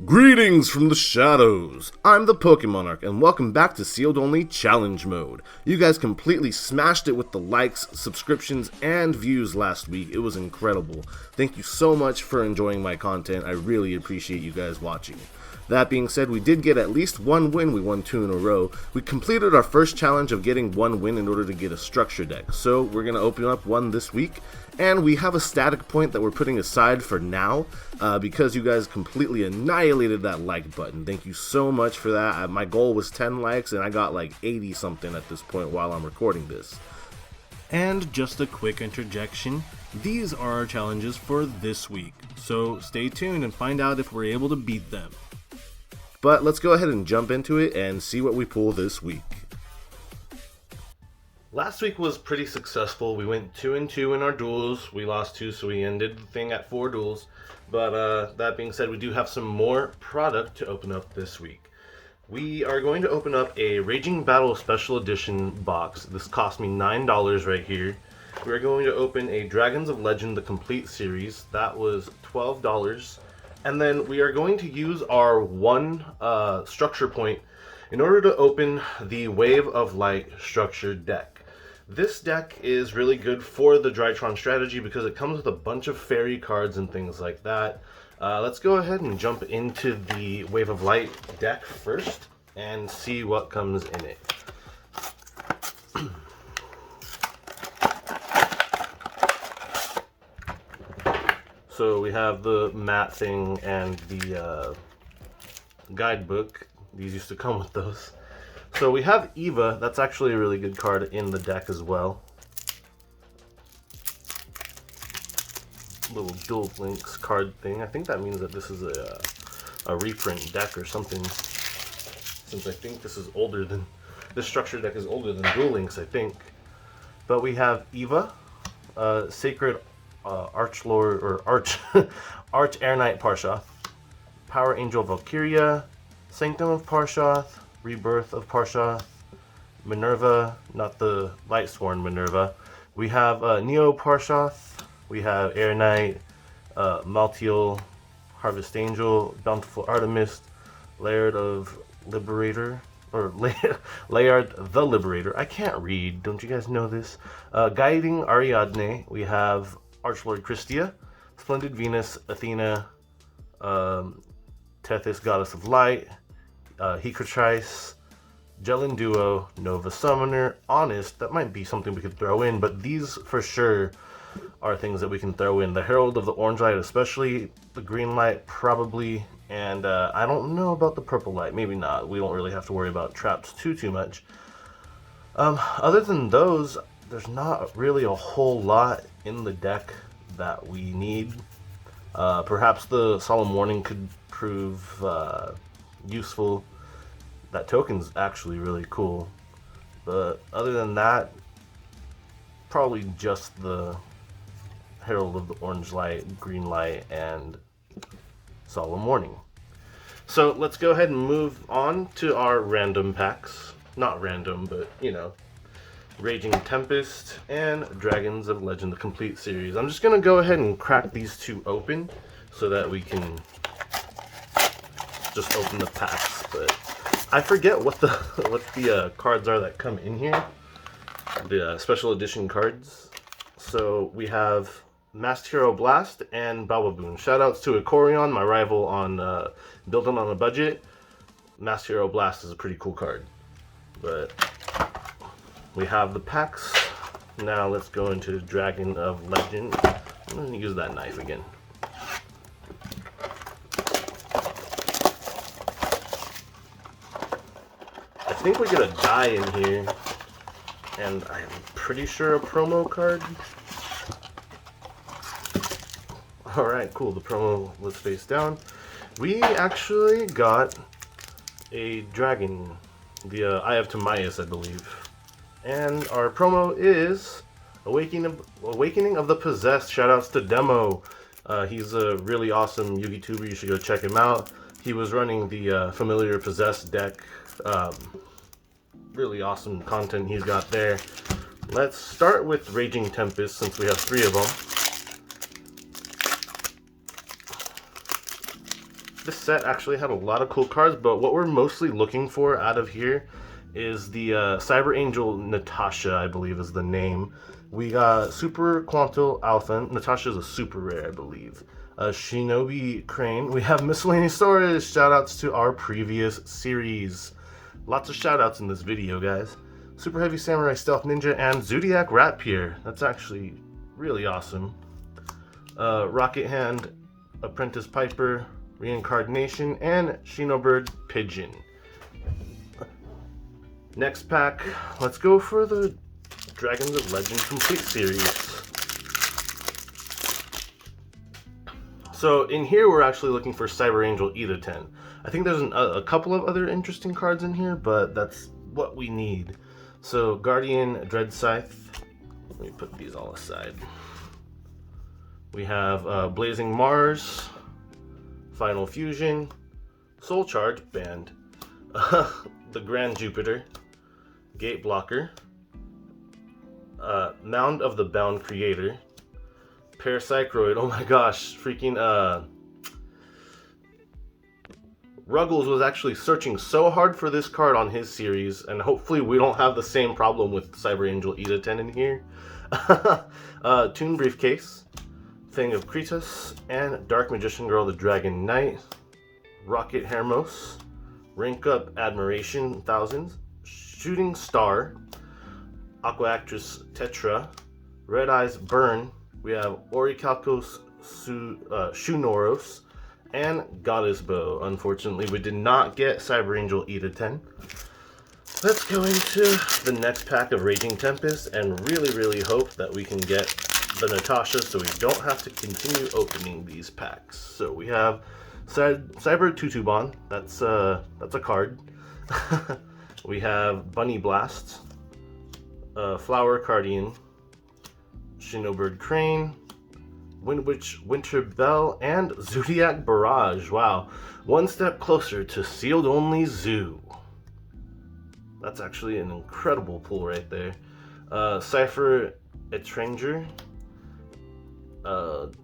Greetings from the shadows! I'm the ThePokéMonarch, and welcome back to Sealed Only Challenge Mode. You guys completely smashed it with the likes, subscriptions, and views last week. It was incredible. Thank you so much for enjoying my content. I really appreciate you guys watching. That being said, we did get at least one win. We won 2 in a row. We completed our first challenge of getting 1 win in order to get a structure deck. So we're going to open up one this week. And we have a static point that we're putting aside for now because you guys completely annihilated that like button. Thank you so much for that. My goal was 10 likes and I got like 80 something at this point while I'm recording this. And just a quick interjection, these are our challenges for this week. So stay tuned and find out if we're able to beat them. But let's go ahead and jump into it and see what we pull this week. Last week was pretty successful. We went 2-2 in our duels. We lost 2, so we ended the thing at 4 duels. But that being said, we do have some more product to open up this week. We are going to open up a Raging Battle Special Edition box. This cost me $9 right here. We're going to open a Dragons of Legend, the complete series. That was $12. And then we are going to use our one structure point in order to open the Wave of Light structure deck. This deck is really good for the Drytron strategy because it comes with a bunch of fairy cards and things like that. Let's go ahead and jump into the Wave of Light deck first and see what comes in it. So we have the mat thing and the guidebook. These used to come with those. So we have Eva. That's actually a really good card in the deck as well. Little dual links card thing. I think that means that this is a reprint deck or something. Since I think this is older than this structure deck is older than Duel Links, I think. But we have Eva, Sacred Archlord or Arch Rainnite Parshoth, Power Angel Valkyria, Sanctum of Parshoth, Rebirth of Parshoth, Minerva, not the Lightsworn Minerva. We have Neo Parshoth, we have Rainnite, Maltiel, Harvest Angel, Bountiful Artemis, Laird of Liberator, or Laird the Liberator. I can't read, don't you guys know this? Guiding Ariadne, we have Archlord Christia, Splendid Venus, Athena, Tethys, Goddess of Light, Hecatrice, Jellin Duo, Nova Summoner, Honest. That might be something we could throw in, but these for sure are things that we can throw in. The Herald of the Orange Light especially, the Green Light probably, and I don't know about the Purple Light, maybe not. We don't really have to worry about traps too much. Other than those, there's not really a whole lot in the deck that we need. Perhaps the Solemn Warning could prove useful. That token's actually really cool. But other than that, probably just the Herald of the Orange Light, Green Light, and Solemn Warning. So let's go ahead and move on to our random packs. Not random, but you know. Raging Tempest and Dragons of Legend, the complete series. I'm just going to go ahead and crack these 2 open so that we can just open the packs. But I forget what the cards are that come in here. The special edition cards. So we have Masked Hero Blast and Balbaboon. Shoutouts to Icorion, my rival on Building on a Budget. Masked Hero Blast is a pretty cool card. But we have the packs. Now let's go into Dragon of Legend. I'm going to use that knife again. I think we get a die in here. And I'm pretty sure a promo card. Alright, cool. The promo was face down. We actually got a dragon. The Eye of Timaeus, I believe. And our promo is Awakening of the Possessed. Shoutouts to Demo. He's a really awesome Yugi tuber. You should go check him out. He was running the Familiar Possessed deck. Really awesome content he's got there. Let's start with Raging Tempest since we have 3 of them. This set actually had a lot of cool cards, but what we're mostly looking for out of here is the Cyber Angel Natasha, I believe is the name. We got Super Quantal Alpha. Natasha is a super rare, I believe. Shinobi Crane. We have Miscellaneous Storage. Shoutouts to our previous series. Lots of shoutouts in this video, guys. Super Heavy Samurai Stealth Ninja and Zodiac Ratpier. That's actually really awesome. Rocket Hand, Apprentice Piper, Reincarnation, and Shinobird Pigeon. Next pack, let's go for the Dragons of Legend Complete series. So in here we're actually looking for Cyber Angel Ida 10. I think there's a couple of other interesting cards in here, but that's what we need. So Guardian Dread Scythe. Let me put these all aside. We have Blazing Mars, Final Fusion, Soul Charge, banned, the Grand Jupiter, Gate Blocker, Mound of the Bound Creator, Parapsychroid, oh my gosh, freaking, Ruggles was actually searching so hard for this card on his series, and hopefully we don't have the same problem with Cyber Angel Ida 10 in here. Toon Briefcase, Thing of Kretos, and Dark Magician Girl the Dragon Knight, Rocket Hermos, Rank Up Admiration Thousands, Shooting Star, Aqua Actress Tetra, Red Eyes Burn, we have Orichalcos Shunoros, and Goddess Bow. Unfortunately, we did not get Cyber Angel Ida 10. Let's go into the next pack of Raging Tempest and really hope that we can get the Natasha so we don't have to continue opening these packs. So we have Cyber Tutubon, that's a card. We have Bunny Blast, Flower Cardian, Shinobird Crane, Windwitch Winter Bell, and Zodiac Barrage. Wow, one step closer to sealed only Zoo. That's actually an incredible pull right there. Cypher Etranger,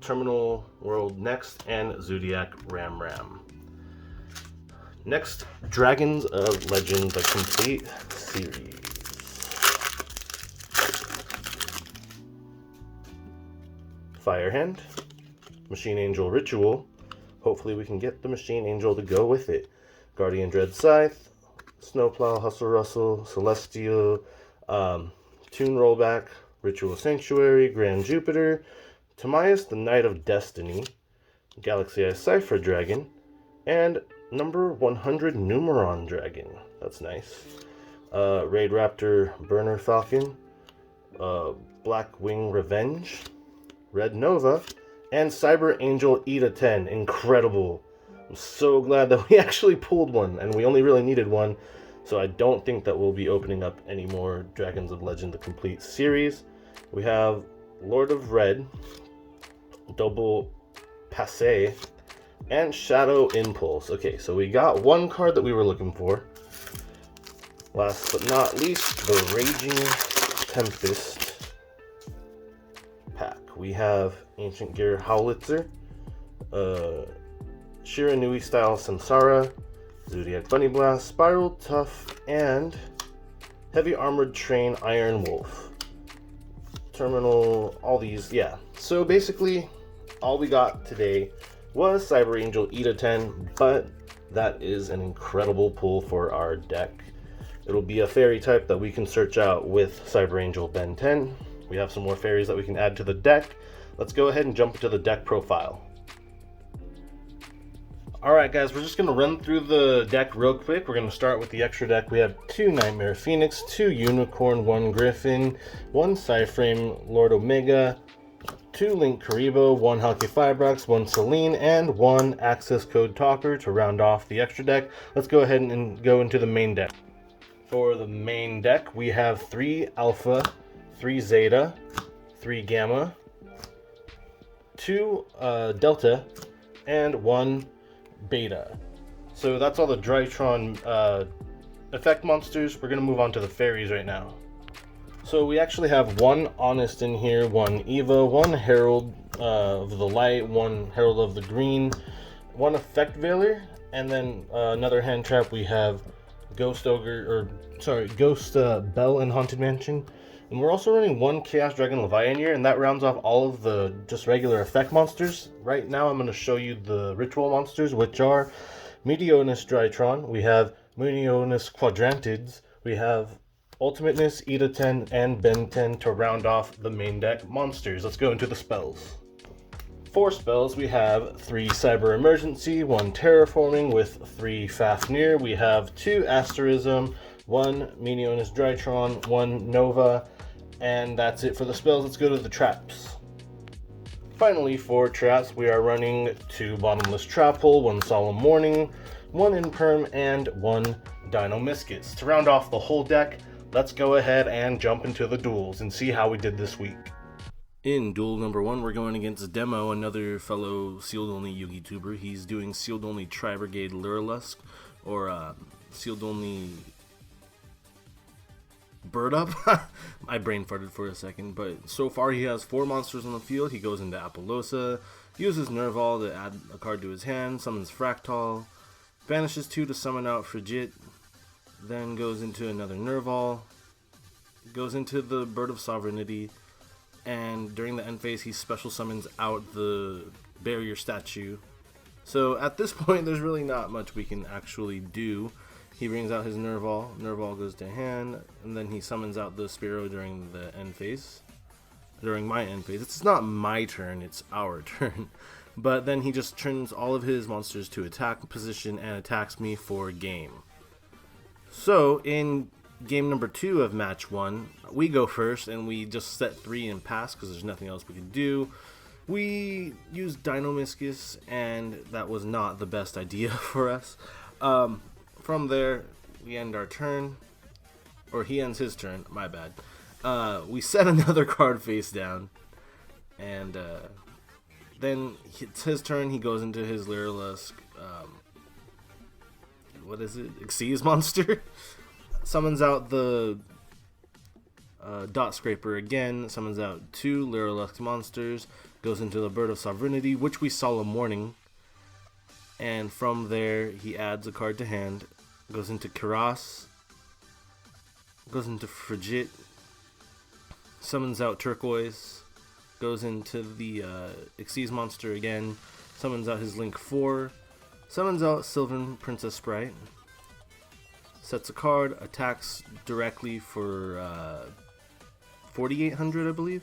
Terminal World Next, and Zodiac Ram. Next, Dragons of Legend, the complete series. Firehand, Machine Angel Ritual. Hopefully we can get the Machine Angel to go with it. Guardian Dread Scythe, Snowplow, Hustle Rustle, Celestial, Toon Rollback, Ritual Sanctuary, Grand Jupiter, Timaeus the Knight of Destiny, Galaxy Eye Cypher Dragon, and number 100 Numeron Dragon. That's nice. Raid Raptor Burner Falcon, Black Wing Revenge, Red Nova, and Cyber Angel Ida 10. Incredible. I'm so glad that we actually pulled one, and we only really needed one, so I don't think that we'll be opening up any more Dragons of Legend, the complete series. We have Lord of Red, Double Passe, and Shadow Impulse. Okay, so we got one card that we were looking for. Last but not least, the Raging Tempest pack. We have Ancient Gear Howlitzer, Shiranui Style Samsara, Zodiac Bunny Blast, Spiral Tough, and Heavy Armored Train Iron Wolf. Terminal, all these, yeah. So basically, all we got today was Cyber Angel Ida 10, but that is an incredible pull for our deck. It'll be a fairy type that we can search out with Cyber Angel Ben 10. We have some more fairies that we can add to the deck. Let's go ahead and jump into the deck profile. Alright guys, we're just going to run through the deck real quick. We're going to start with the extra deck. We have 2 Nightmare Phoenix, 2 Unicorn, 1 Griffin, 1 Psyframe Lord Omega, 2 Link Karibo, 1 Halki Fibrox, 1 Celine, and 1 Access Code Talker to round off the extra deck. Let's go ahead and go into the main deck. For the main deck, we have 3 Alpha, 3 Zeta, 3 Gamma, 2 Delta, and 1 Beta. So that's all the Drytron effect monsters. We're going to move on to the fairies right now. So we actually have 1 Honest in here, 1 Eva, 1 Herald of the Light, 1 Herald of the Green, one Effect Veiler, and then another hand trap. We have Ghost Bell in Haunted Mansion. And we're also running one Chaos Dragon Leviathan here, and that rounds off all of the just regular effect monsters. Right now I'm going to show you the ritual monsters, which are Meteonus Drytron, we have Meteonus Quadrantids, we have Ultimateness, Ida 10, and Ben 10 to round off the main deck monsters. Let's go into the spells. For spells, we have 3 Cyber Emergency, 1 Terraforming with 3 Fafnir, we have 2 Asterism, 1 Meteonus Drytron, 1 Nova, and that's it for the spells. Let's go to the traps. Finally, for traps, we are running 2 Bottomless Trap Hole, 1 Solemn Warning, 1 Imperm, and 1 Dino Miscus. To round off the whole deck, let's go ahead and jump into the duels and see how we did this week. In duel number 1, we're going against Demo, another fellow sealed-only Yugi tuber. He's doing sealed-only Tri-Brigade Lurilusk, or sealed-only Bird Up. My brain farted for a second, but so far he has 4 monsters on the field. He goes into Apollosa, uses Nerval to add a card to his hand, summons Fractal, banishes 2 to summon out Frigid, then goes into another Nerval, goes into the Bird of Sovereignty, and during the end phase he special summons out the Barrier statue. So at this point there's really not much we can actually do. He brings out his Nerval, Nerval goes to hand, and then he summons out the Spearow during the end phase. During my end phase. It's not my turn, it's our turn. But then he just turns all of his monsters to attack position and attacks me for game. So in game number 2 of match 1, we go first and we just set 3 and pass because there's nothing else we can do. We used Dino Miscus and that was not the best idea for us. From there, we end our turn, or he ends his turn, my bad. We set another card face down, and then it's his turn. He goes into his Lurilusk, what is it, Xyz monster, summons out the Dot Scraper again, summons out 2 Lurilusk monsters, goes into the Bird of Sovereignty, which we Solemn Warning. And from there, he adds a card to hand, goes into Karas, goes into Frigid, summons out Turquoise, goes into the Xyz monster again, summons out his Link 4, summons out Sylvan Princess Sprite, sets a card, attacks directly for 4,800, I believe,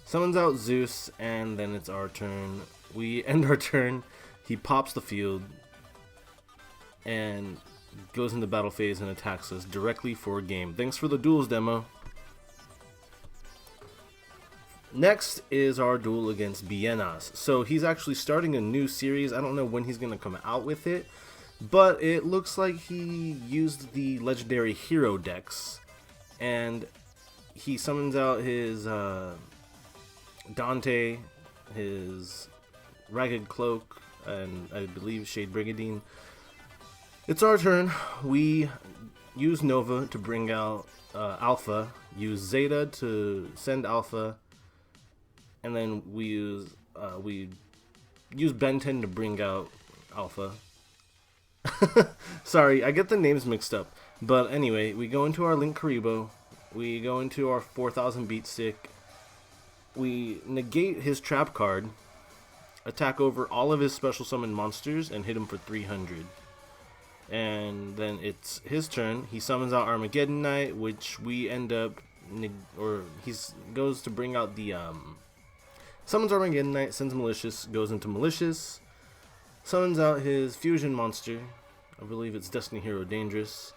summons out Zeus, and then it's our turn. We end our turn. He pops the field and goes into battle phase and attacks us directly for game. Thanks for the duels, Demo. Next is our duel against Bienas. So he's actually starting a new series. I don't know when he's going to come out with it, but it looks like he used the legendary hero decks, and he summons out his Dante, his Ragged Cloak, and I believe Shade Brigadine. It's our turn. We use Nova to bring out Alpha, use Zeta to send Alpha, and then we use Ben 10 to bring out Alpha. Sorry, I get the names mixed up. But anyway, we go into our Link Karibo, we go into our 4000 beat stick, we negate his trap card, attack over all of his special summon monsters and hit him for 300. And then it's his turn. He summons out Armageddon Knight, which we end up, he goes to bring out the summons Armageddon Knight, sends Malicious, goes into Malicious, summons out his fusion monster. I believe it's Destiny Hero Dangerous.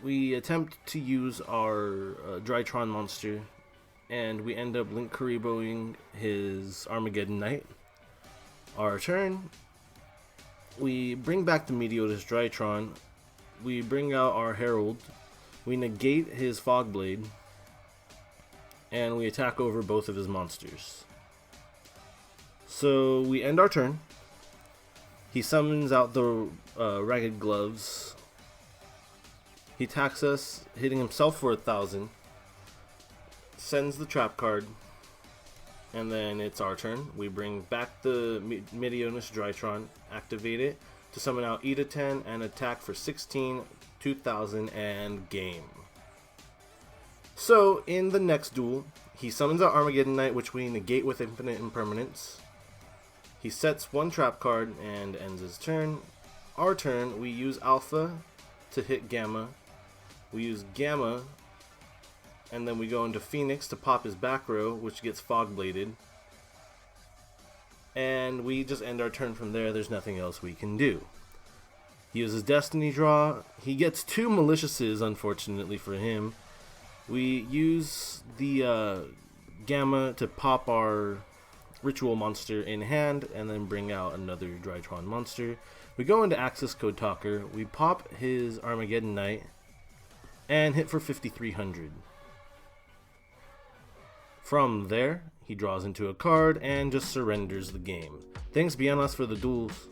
We attempt to use our Drytron monster, and we end up Link Kariboing his Armageddon Knight. Our turn. We bring back the Meteotis Drytron. We bring out our Herald. We negate his Fogblade. And we attack over both of his monsters. So we end our turn. He summons out the Ragged Gloves. He attacks us, hitting himself for 1,000. Sends the trap card. And then it's our turn. We bring back the Meteonis Drytron, activate it to summon out E to 10 and attack for 16, 2000, and game. So in the next duel, he summons out Armageddon Knight, which we negate with Infinite Impermanence. He sets one trap card and ends his turn. Our turn, we use Alpha to hit Gamma. We use Gamma, and then we go into Phoenix to pop his back row, which gets Fog Bladed. And we just end our turn from there. There's nothing else we can do. He uses Destiny Draw. He gets 2 Maliciouses, unfortunately for him. We use the Gamma to pop our Ritual monster in hand, and then bring out another Drytron monster. We go into Access Code Talker. We pop his Armageddon Knight, and hit for 5300. From there, he draws into a card and just surrenders the game. Thanks Bienas for the duels.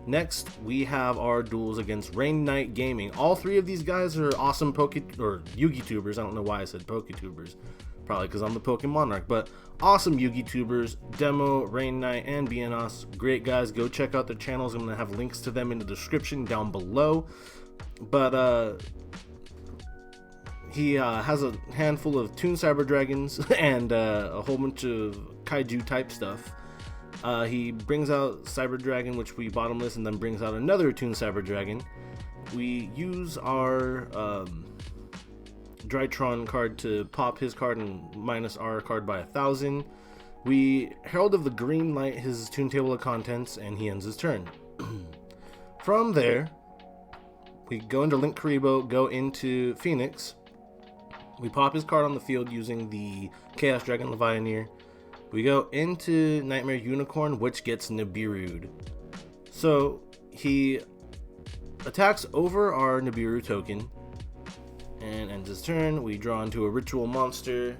Next, we have our duels against Rainnite Gaming. All 3 of these guys are awesome Yugi-tubers. I don't know why I said Poketubers. Probably because I'm the PokéMonarch, but awesome Yugi-tubers, Demo, Rainnite, and Bienas. Great guys, go check out their channels. I'm going to have links to them in the description down below. But he has a handful of Toon Cyber Dragons and a whole bunch of Kaiju type stuff. He brings out Cyber Dragon, which we bottomless, and then brings out another Toon Cyber Dragon. We use our Drytron card to pop his card and minus our card by 1000. We Herald of the Green Light his Toon Table of Contents, and he ends his turn. From there, we go into Link Karibo, go into Phoenix. We pop his card on the field using the Chaos Dragon Levianeer. We go into Nightmare Unicorn, which gets Nibiru'd. So he attacks over our Nibiru token and ends his turn. We draw into a Ritual monster.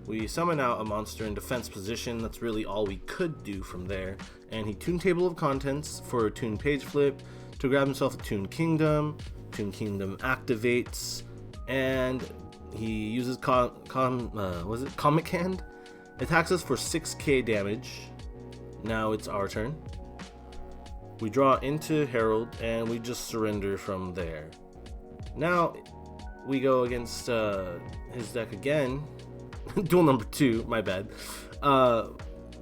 We summon out a monster in defense position. That's really all we could do from there. And he Toon Table of Contents for a Toon Page Flip to grab himself a Toon Kingdom. Toon Kingdom activates, and he uses Comic Hand. Attacks us for 6k damage. Now it's our turn. We draw into Herald, and we just surrender from there. Now we go against his deck again. Duel number 2, my bad.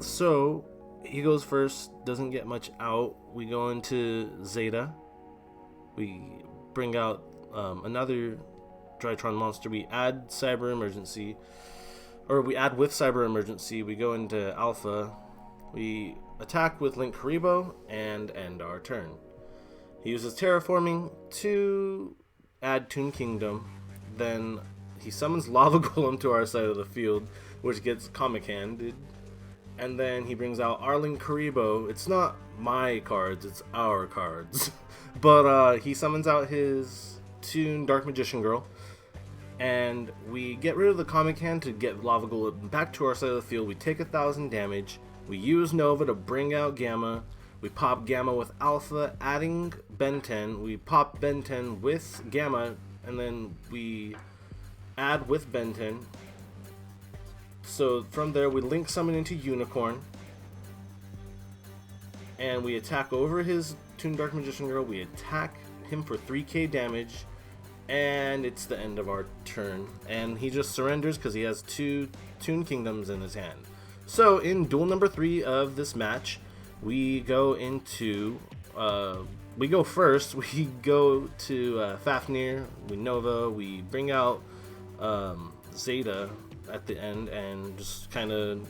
So he goes first, doesn't get much out. We go into Zeta. We bring out another Drytron monster. We add Cyber Emergency, or we add with Cyber Emergency. We go into Alpha. We attack with Link Karibo and end our turn. He uses Terraforming to add Toon Kingdom. Then he summons Lava Golem to our side of the field, which gets Comic Handed. And then he brings out our Link Karibo. It's not my cards, it's our cards. But he summons out his Toon Dark Magician Girl. And we get rid of the Comic Hand to get Lava Golem back to our side of the field. We take 1000 damage. We use Nova to bring out Gamma. We pop Gamma with Alpha, adding Ben 10. We pop Ben 10 with Gamma, and then we add with Ben 10. So from there, we Link Summon into Unicorn. And we attack over his Toon Dark Magician Girl. We attack him for 3k damage. And it's the end of our turn. And he just surrenders because he has 2 Toon Kingdoms in his hand. So in duel number 3 of this match, we go into, we go first. We go to Fafnir, we Nova, we bring out Zeta at the end and just kind of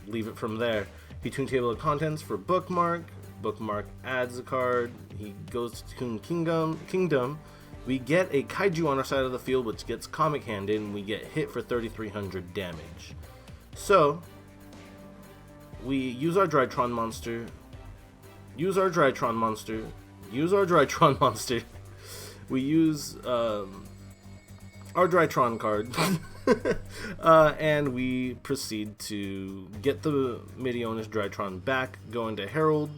leave it from there. He Toon Table of Contents for Bookmark. Bookmark adds a card. He goes to Toon Kingdom. We get a Kaiju on our side of the field, which gets Comic Hand in, and we get hit for 3300 damage. So we use our Drytron monster, we use our Drytron card, and we proceed to get the Meteonis Drytron back, go into Herald,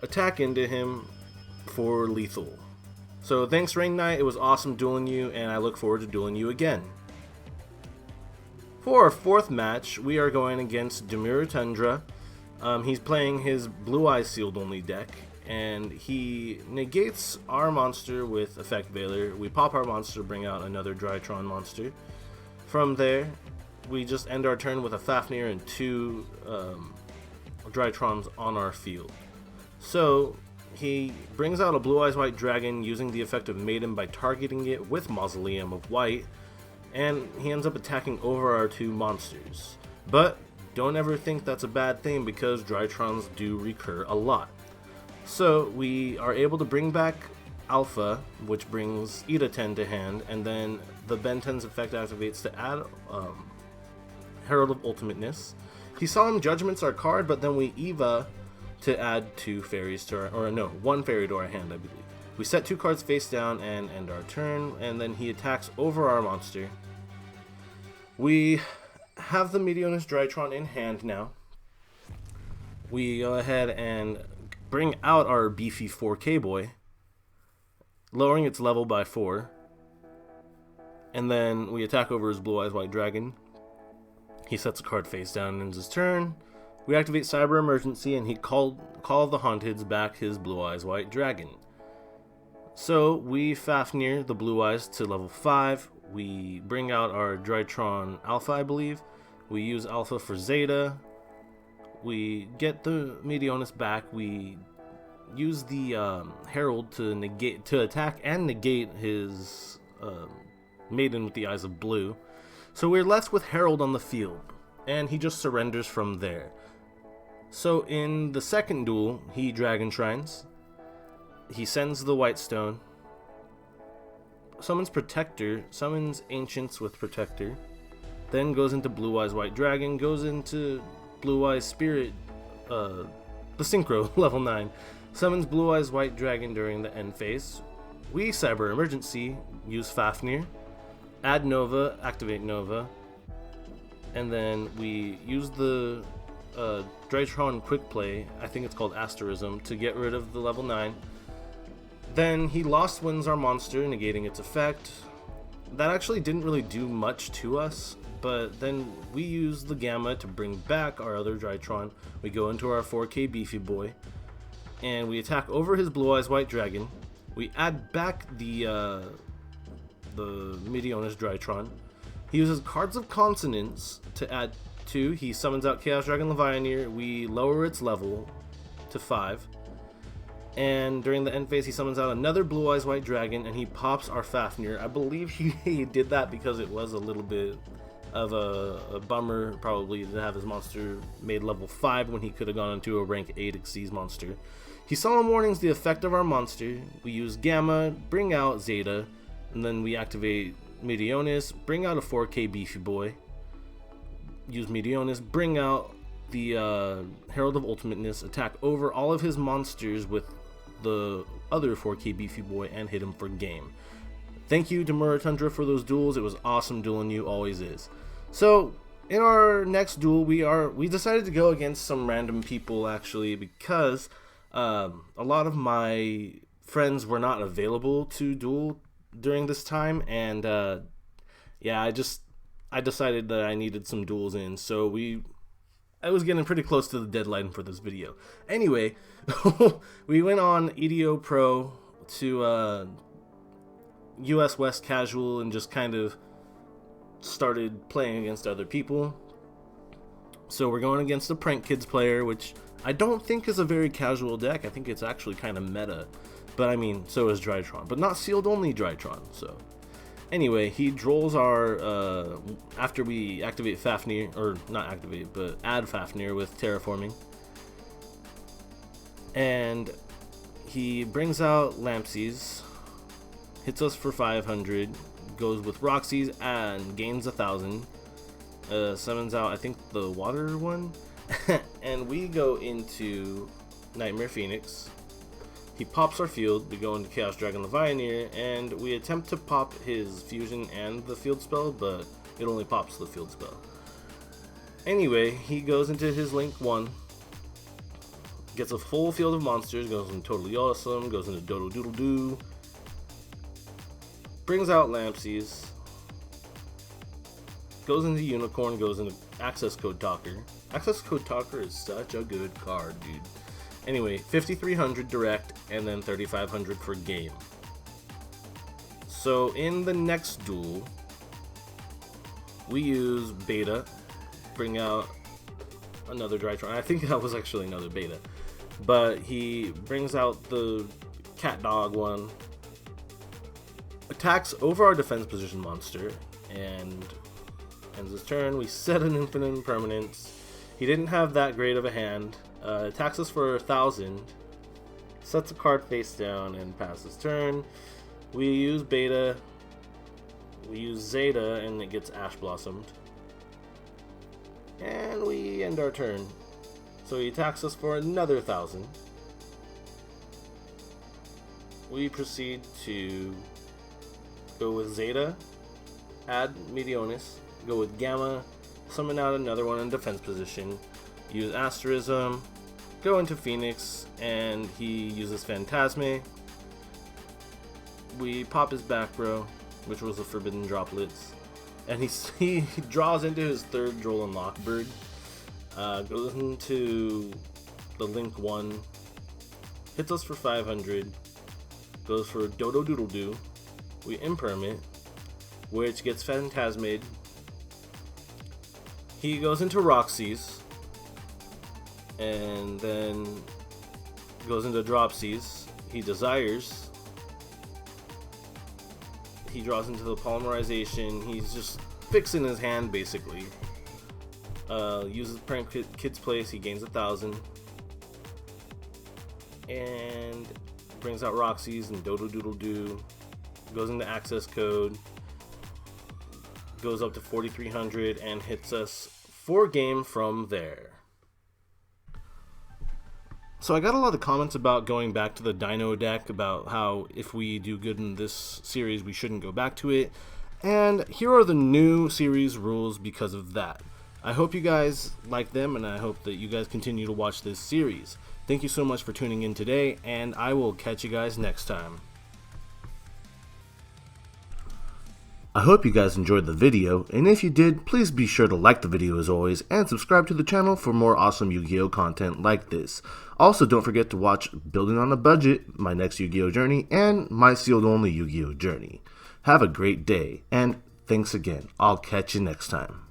attack into him for lethal. So thanks Rainnite, it was awesome dueling you, and I look forward to dueling you again. For our fourth match, we are going against Demurer Tundra. He's playing his Blue Eyes Sealed Only deck, and he negates our monster with Effect Veiler. We pop our monster, bring out another Drytron monster. From there, we just end our turn with a Fafnir and 2 Drytrons on our field. So he brings out a Blue Eyes White Dragon using the effect of Maiden by targeting it with Mausoleum of White, and he ends up attacking over our 2 monsters. But don't ever think that's a bad thing, because Drytrons do recur a lot. So we are able to bring back Alpha, which brings Ida 10 to hand, and then the Ben 10's effect activates to add Herald of Ultimateness. He saw him Judgment's our card, but then we Eva to add 2 fairies to our, or no, 1 fairy to our hand, I believe. We set 2 cards face down and end our turn, and then he attacks over our monster. We have the Meteonis Drytron in hand now. We go ahead and bring out our beefy 4K boy, lowering its level by 4. And then we attack over his Blue Eyes White Dragon. He sets a card face down and ends his turn. We activate Cyber Emergency, and he Call of the Haunteds back his Blue Eyes White Dragon. So we Fafnir the Blue Eyes to level 5. We bring out our Drytron Alpha, I believe. We use Alpha for Zeta. We get the Meteonis back. We use the Herald to attack and negate his Maiden with the Eyes of Blue. So we're left with Herald on the field, and he just surrenders from there. So in the second duel, he Dragon Shrines. He sends the White Stone. Summons Protector, summons Ancients with Protector, then goes into Blue Eyes White Dragon, goes into Blue Eyes Spirit, the Synchro, level 9, summons Blue Eyes White Dragon during the end phase. We Cyber Emergency, use Fafnir, add Nova, activate Nova, and then we use the Drytron Quick Play, I think it's called Asterism, to get rid of the level 9. Then he Lost Winds our monster, negating its effect. That actually didn't really do much to us, but then we use the Gamma to bring back our other Drytron. We go into our 4K Beefy Boy, and we attack over his Blue Eyes White Dragon. We add back the Meteonis Drytron. He uses Cards of Consonance to add 2. He summons out Chaos Dragon Levianeer. We lower its level to 5. And during the end phase, he summons out another Blue Eyes White Dragon, and he pops our Fafnir. I believe he did that because it was a little bit of a bummer, probably, to have his monster made level 5 when he could have gone into a rank 8 Xyz monster. He Solemn Warnings the effect of our monster. We use Gamma, bring out Zeta, and then we activate Meteonis, bring out a 4K Beefy Boy. Use Meteonis, bring out the Herald of Ultimateness, attack over all of his monsters with the other 4K Beefy Boy, and hit him for game. Thank you, Demurer Tundra, for those duels. It was awesome dueling you, always is. So in our next duel, we decided to go against some random people, actually, because a lot of my friends were not available to duel during this time, and yeah, I decided that I needed some duels in, so I was getting pretty close to the deadline for this video. Anyway, we went on EDO Pro to US West Casual and just kind of started playing against other people. So we're going against a Prank Kids player, which I don't think is a very casual deck. I think it's actually kind of meta. But I mean, so is Drytron, but not sealed only Drytron, so. Anyway, he drolls our, after we activate Fafnir, or not activate, but add Fafnir with Terraforming. And he brings out Lampsies, hits us for 500, goes with Roxy's and gains 1,000. Summons out, I think, the water one. And we go into Nightmare Phoenix. He pops our field, we go into Chaos Dragon Levianeer, and we attempt to pop his fusion and the field spell, but it only pops the field spell. Anyway, he goes into his Link 1, gets a full field of monsters, goes into Totally Awesome, goes into Dodo Doodle Doo, brings out Lampsies, goes into Unicorn, goes into Access Code Talker. Access Code Talker is such a good card, dude. Anyway, 5,300 direct, and then 3,500 for game. So in the next duel, we use Beta, bring out another Drytron. I think that was actually another Beta. But he brings out the Cat Dog one, attacks over our defense position monster, and ends his turn. We set an infinite impermanence. He didn't have that great of a hand. Attacks us for 1,000, sets a card face down, and passes turn. We use Beta, we use Zeta, and it gets Ash Blossomed. And we end our turn. So he attacks us for another 1,000. We proceed to go with Zeta, add Meteonis, go with Gamma, summon out another one in defense position, use Asterism, go into Phoenix, and he uses Phantasme. We pop his back row, which was the Forbidden Droplets, and he draws into his third Droll and Lockbird, goes into the Link 1, hits us for 500, goes for Dodo Doodle Doo, we imperm, which gets Phantasmade. He goes into Roxy's, and then goes into Dropsies. He desires. He draws into the Polymerization. He's just fixing his hand, basically. Uses Prank Kid's Place. He gains 1,000. And brings out Roxy's and Dodo Doodle Doo. Goes into Access Code. Goes up to 4,300 and hits us for game from there. So I got a lot of comments about going back to the Dino deck, about how if we do good in this series we shouldn't go back to it, and here are the new series rules because of that. I hope you guys like them, and I hope that you guys continue to watch this series. Thank you so much for tuning in today, and I will catch you guys next time. I hope you guys enjoyed the video, and if you did, please be sure to like the video as always, and subscribe to the channel for more awesome Yu-Gi-Oh content like this. Also, don't forget to watch Building on a Budget, my next Yu-Gi-Oh journey, and my sealed only Yu-Gi-Oh journey. Have a great day, and thanks again. I'll catch you next time.